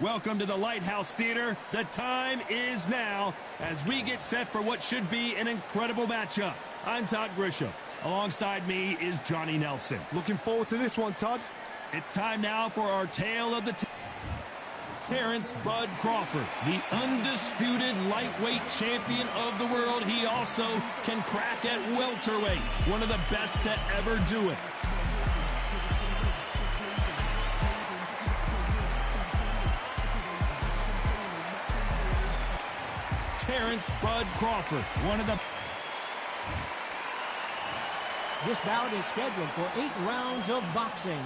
Welcome to the Lighthouse Theater. The time is now as we get set for what should be an incredible matchup. I'm Todd Grisham. Alongside me is Johnny Nelson. Looking forward to this one, Todd. It's time now for our tale of the Terrence Bud Crawford, the undisputed lightweight champion of the world. He also can crack at welterweight, one of the best to ever do it. Terrence Bud Crawford, one of the... This bout is scheduled for 8 rounds of boxing.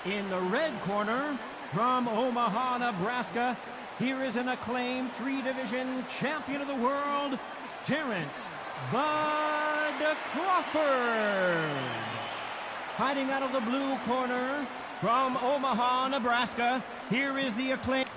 In the red corner, from Omaha, Nebraska, here is an acclaimed 3-division champion of the world, Terrence Bud Crawford. Fighting out of the blue corner, from Omaha, Nebraska, here is the acclaimed...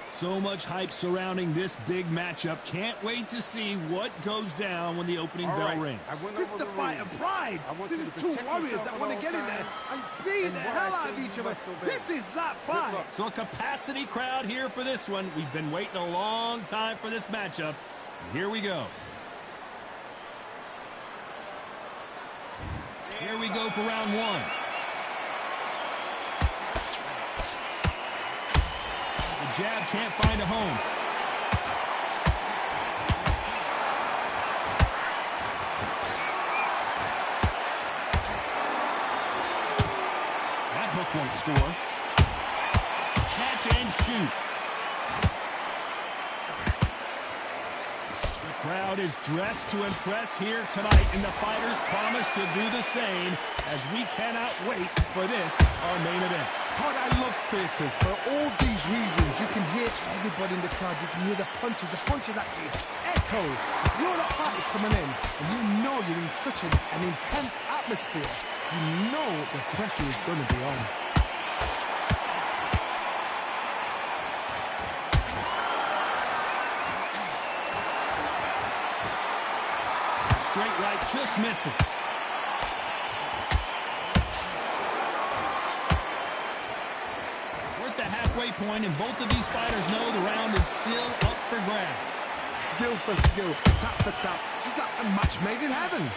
So much hype surrounding this big matchup. Can't wait to see what goes down when the opening bell rings. This is the fight of pride. This is two warriors that want to get in there and beat the hell out of each other. This is that fight. So a capacity crowd here for this one. We've been waiting a long time for this matchup. Here we go. Here we go for round one. The jab can't find a home. That hook won't score. Catch and shoot. The crowd is dressed to impress here tonight, and the fighters promise to do the same as we cannot wait for this, our main event. Todd, I love theatres. For all these reasons, you can hear everybody in the crowd. You can hear the punches actually echo. You're the party coming in, and you know you're in such an intense atmosphere. You know the pressure is going to be on. Straight right just misses. We're at the halfway point, and both of these fighters know the round is still up for grabs. Skill for skill, tap for tap, just like a match made in heaven.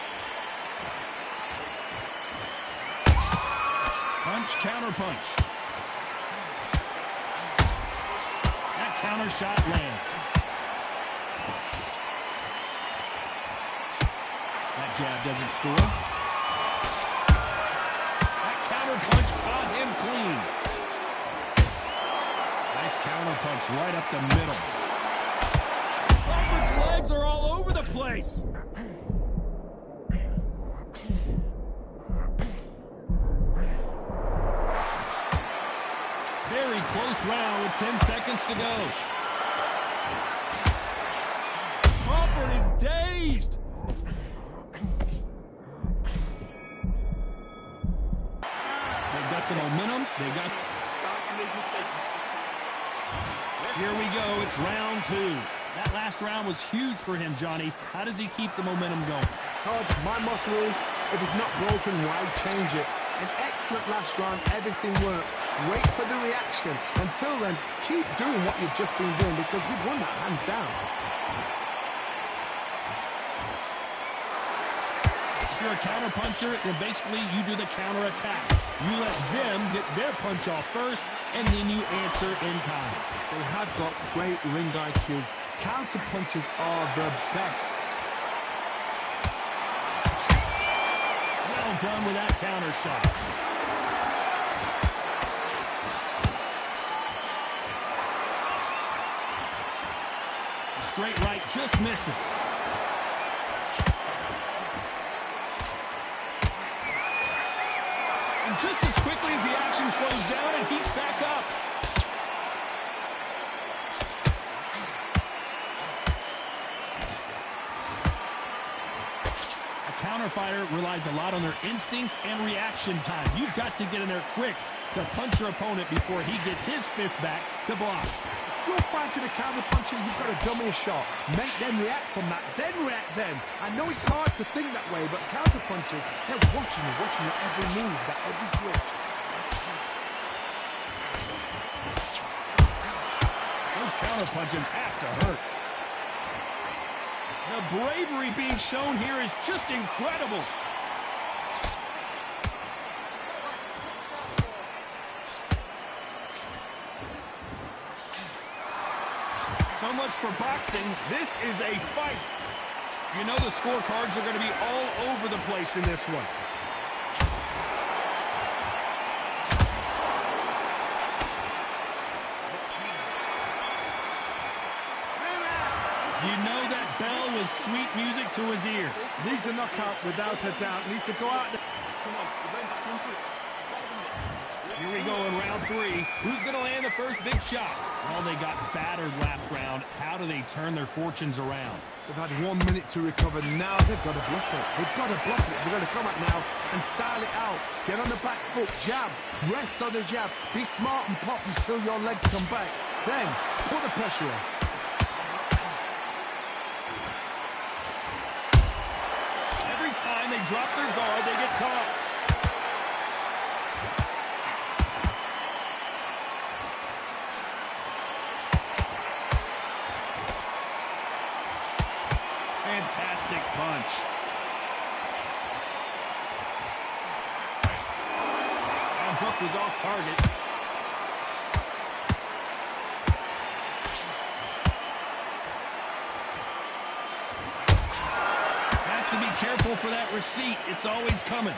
Punch, counter punch. That counter shot lands. That jab doesn't score. That counter punch caught him clean. Nice counter punch right up the middle. Crawford's legs are all over the place. Very close round with 10 seconds to go. Crawford is dazed. They've got the momentum. They've got... Here we go. It's round 2. That last round was huge for him, Johnny. How does he keep the momentum going? Todd, my motto is, if it's not broken, why change it? An excellent last round, everything worked. Wait for the reaction. Until then, keep doing what you've just been doing because you've won that hands down. If you're a counter puncher, then basically you do the counter attack. You let them get their punch off first, and then you answer in kind. They have got great ring IQ. Counter punches are the best. Well done with that counter shot. Straight right just misses. And just as quickly as the action slows down, it heats back up. A counter fighter relies a lot on their instincts and reaction time. You've got to get in there quick to punch your opponent before he gets his fist back to block. If you're fighting a counter puncher, you've got to dummy a shot. Make them react from that, then react then. I know it's hard to think that way, but counter punchers, they're watching your every move, that every twitch. counter punches have to hurt. The bravery being shown here is just incredible. So much for boxing. This is a fight. You know the scorecards are going to be all over the place in this one. You know that bell was sweet music to his ears. Needs a knockout without a doubt. Needs to go out there. Come on, we're going back into it. Here we go in round 3. Who's going to land the first big shot? Well, they got battered last round. How do they turn their fortunes around? They've had 1 minute to recover. Now they've got to block it. They've got to block it. They've got to come out now and style it out. Get on the back foot, jab. Rest on the jab. Be smart and pop until your legs come back. Then, put the pressure on. Every time they drop their guard, they get caught. Fantastic punch. That hook was off target. Has to be careful for that receipt. It's always coming.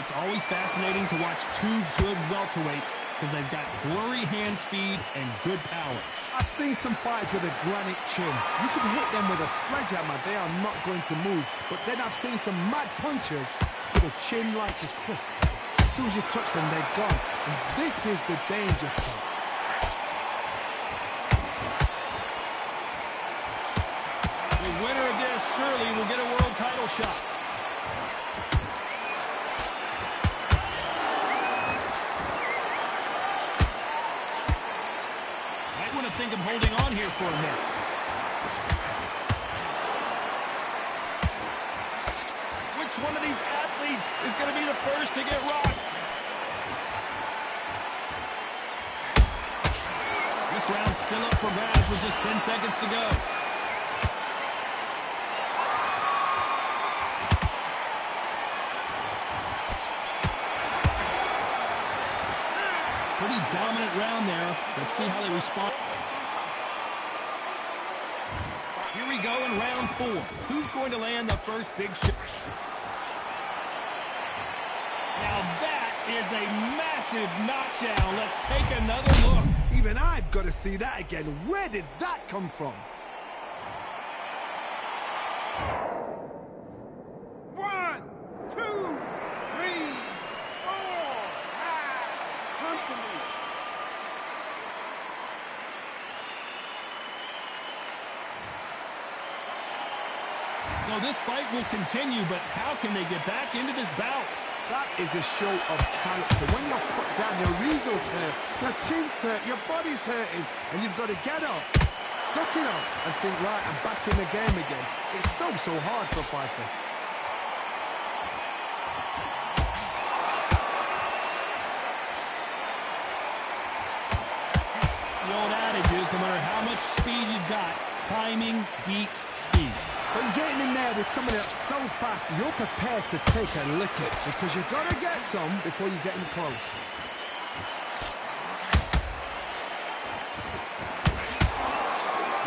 It's always fascinating to watch two good welterweights because they've got blurry hand speed and good power. I've seen some fights with a granite chin. You can hit them with a sledgehammer. They are not going to move. But then I've seen some mad punchers with a chin like a tusk. As soon as you touch them, they're gone. And this is the danger spot. The winner of this surely will get a world title shot. I think I'm holding on here for a minute. Which one of these athletes is going to be the first to get rocked? This round's still up for grabs with just 10 seconds to go. Pretty dominant round there. Let's see how they respond. Here we go in round 4. Who's going to land the first big shot? Now that is a massive knockdown. Let's take another look. Even I've got to see that again. Where did that come from? 1, 2, 3, 4, 5. Come to me. So this fight will continue, but how can they get back into this bout? That is a show of character. When you're put down, your eagles hurt, your chin's hurt, your body's hurting, and you've got to get up, suck it up, and think, right, I'm back in the game again. It's so hard for a fighter. The old adage is, no matter how much speed you've got, timing beats speed. So you're getting in there with someone that's so fast, you're prepared to take a licking because you've got to get some before you get in close.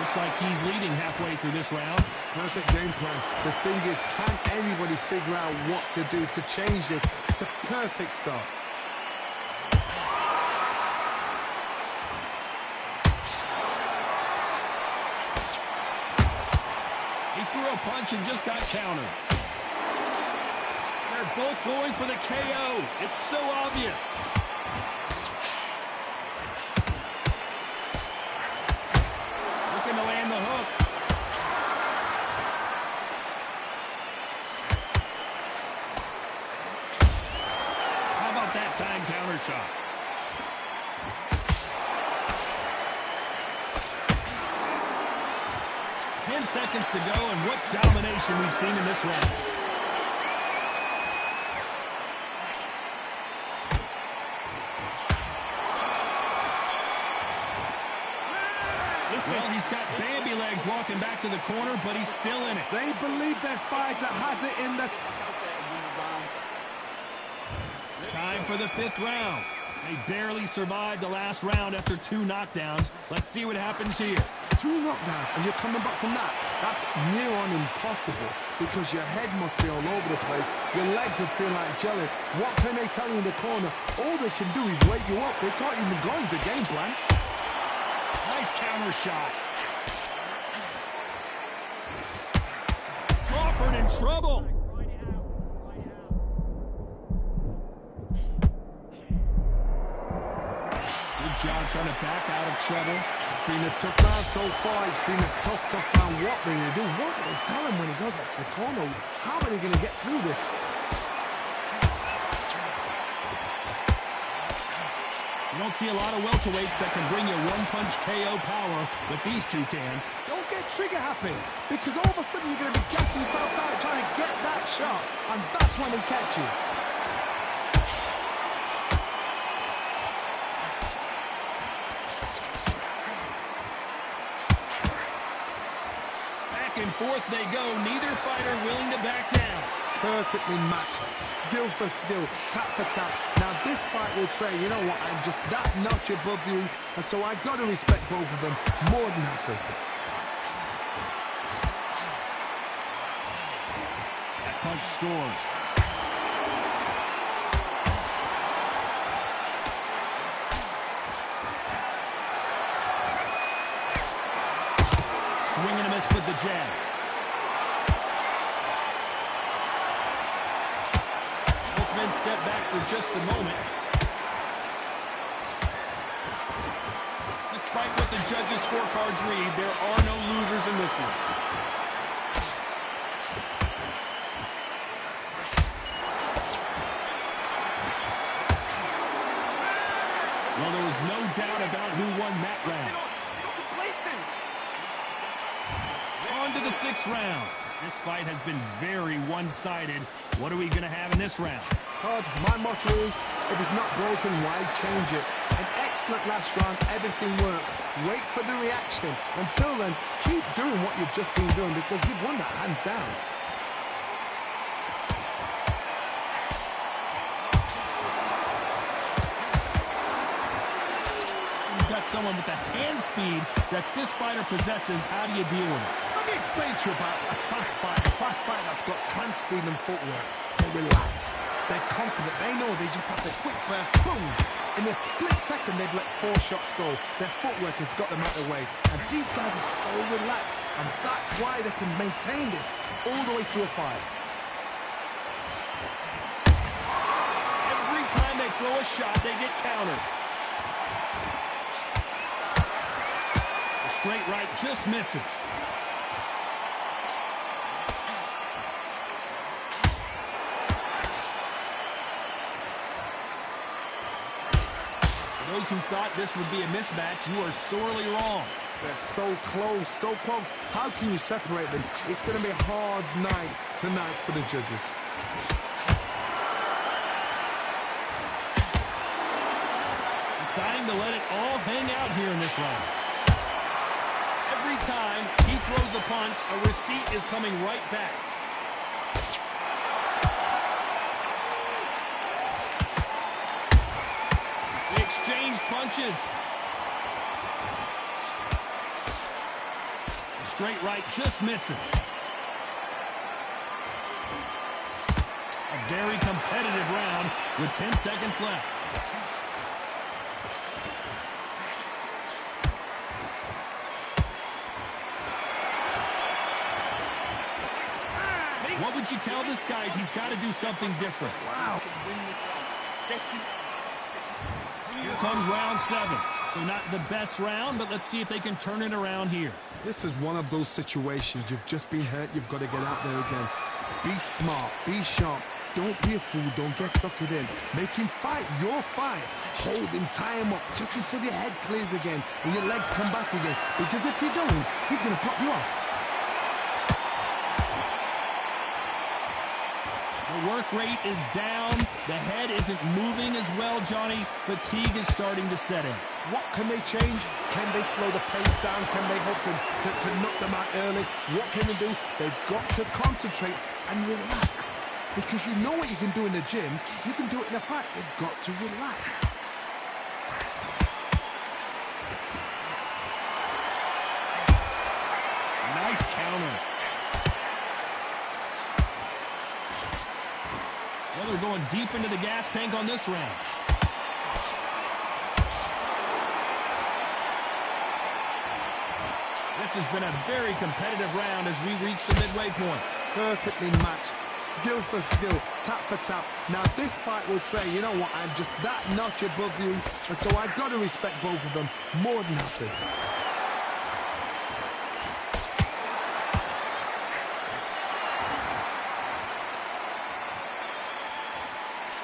Looks like he's leading halfway through this round. Perfect game plan. The thing is, can anybody figure out what to do to change this? It's a perfect start. He threw a punch and just got countered. They're both going for the KO. It's so obvious. Looking to land the hook. How about that time counter shot? Seconds to go, and what domination we've seen in this round. listen. Well, he's got Bambi legs walking back to the corner, but he's still in it. They believe their fighter has it in the... Time for the 5th round. They barely survived the last round after 2 knockdowns. Let's see what happens here. 2 knockdowns, and you're coming back from that. That's near on impossible, because your head must be all over the place. Your legs will feel like jelly. What can they tell you in the corner? All they can do is wake you up. They can't even go into game plan. Nice counter shot. Crawford in trouble. Good job trying to back out of trouble. It's been a tough round so far. It's been a tough round. What are they going to do? What do they tell him when he goes back to the corner? How are they going to get through this? You don't see a lot of welterweights that can bring you one-punch KO power, but these two can. Don't get trigger happy, because all of a sudden you're going to be gassing yourself out trying to get that shot, and that's when they catch you. Back and forth they go, neither fighter willing to back down. Perfectly matched, skill for skill, tap for tap. Now this fight will say, you know what, I'm just that notch above you, and so I got to respect both of them more than happy. That punch scores. Swing and a miss with the jab. Step back for just a moment. Despite what the judges' scorecards read, there are no losers in this one. Well, there was no doubt about who won that round. On to the 6th round. This fight has been very one-sided. What are we going to have in this round? Todd, my motto is, if it's not broken, why change it? An excellent last round, everything works. Wait for the reaction. Until then, keep doing what you've just been doing, because you've won that hands down. You've got someone with the hand speed that this fighter possesses. How do you deal with it? Let me explain to you about a fast fight that's got hand speed and footwork. They're relaxed. They're confident. They know they just have to quick burst, boom. In a split second, they've let 4 shots go. Their footwork has got them out of the way. And these guys are so relaxed. And that's why they can maintain this all the way through a fight. Every time they throw a shot, they get countered. The straight right just misses. Those who thought this would be a mismatch, you are sorely wrong. They're so close, so close. How can you separate them? It's going to be a hard night tonight for the judges. Deciding to let it all hang out here in this round. Every time he throws a punch, a receipt is coming right back. Exchange punches. The straight right just misses. A very competitive round with 10 seconds left. What would you tell this guy? He's got to do something different. Wow. Here comes round 7. So not the best round, but let's see if they can turn it around here. This is one of those situations. You've just been hurt. You've got to get out there again. Be smart. Be sharp. Don't be a fool. Don't get suckered in. Make him fight your fight. Hold him, tie him up, just until your head clears again and your legs come back again. Because if you don't, he's going to pop you off. The work rate is down. The head isn't moving as well, Johnny. Fatigue is starting to set in. What can they change? Can they slow the pace down? Can they hope to knock them out early? What can they do? They've got to concentrate and relax. Because you know what you can do in the gym, you can do it in a fight. They've got to relax. Nice counter. Well, they're going deep into the gas tank on this round. This has been a very competitive round as we reach the midway point. Perfectly matched. Skill for skill, tap for tap. Now this fight will say, you know what, I'm just that notch above you, and so I've got to respect both of them more than happy.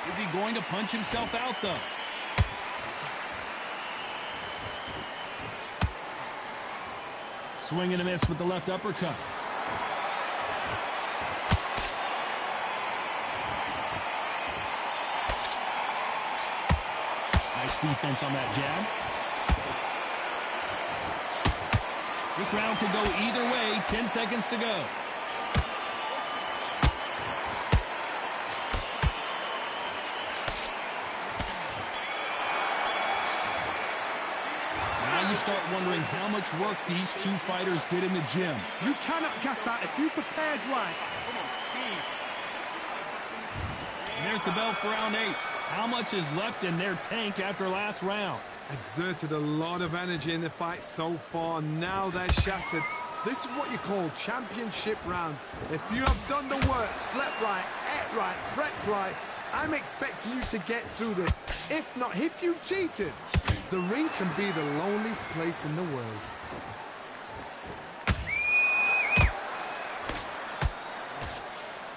Is he going to punch himself out, though? Swing and a miss with the left uppercut. Nice defense on that jab. This round could go either way. 10 seconds to go. Now you start wondering how much work these two fighters did in the gym. You cannot gas out if you prepared right. And there's the bell for round 8. How much is left in their tank after last round? Exerted a lot of energy in the fight so far. Now they're shattered. This is what you call championship rounds. If you have done the work, slept right, ate right, prepped right, I'm expecting you to get through this. If not, if you've cheated, the ring can be the loneliest place in the world.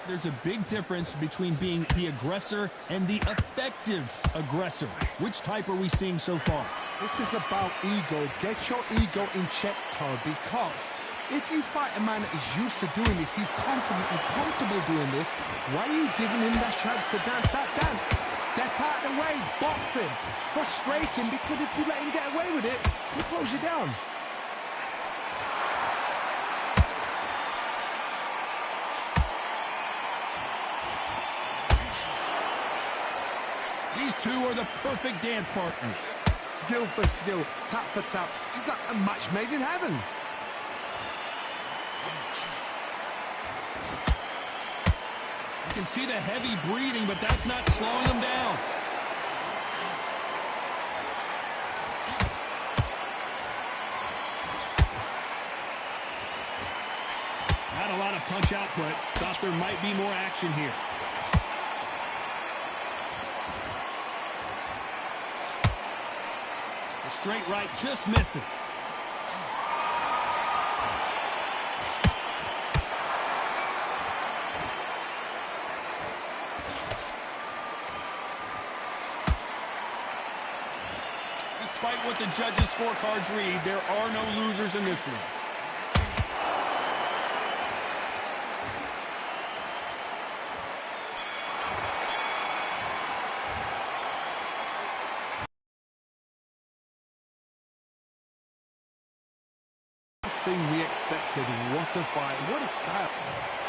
There's a big difference between being the aggressor and the effective aggressor. Which type are we seeing so far? This is about ego. Get your ego in check, Todd, because if you fight a man that is used to doing this, he's confident and comfortable doing this, why are you giving him that chance to dance that dance? Step out of the way, box him, frustrate him, because if you let him get away with it, he'll close you down. These two are the perfect dance partners. Skill for skill, tap for tap, just like a match made in heaven. You can see the heavy breathing, but that's not slowing them down. Not a lot of punch output. Thought there might be more action here. The straight right just misses. Despite what the judges' scorecards read, there are no losers in this one. Thing we expected. What a fight. What a style.